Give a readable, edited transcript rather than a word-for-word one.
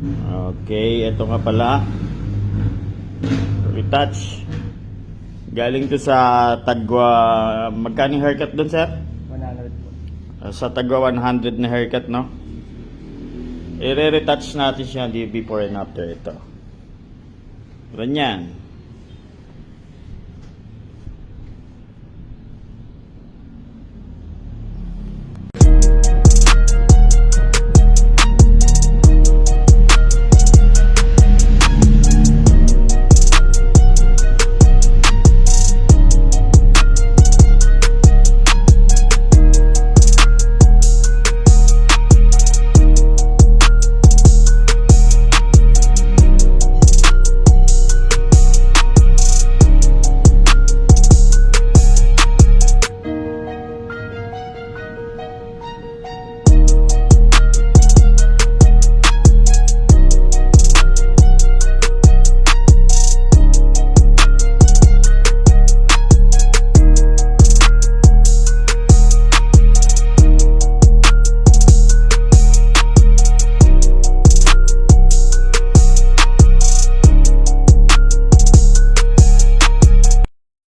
Okay, ito nga pala. Retouch. Galing to sa Tagwa. Magkano haircut doon, sir? 100 po. Sa Tagwa 100 na haircut, no? I-retouch natin siya di before and after ito. Ganyan.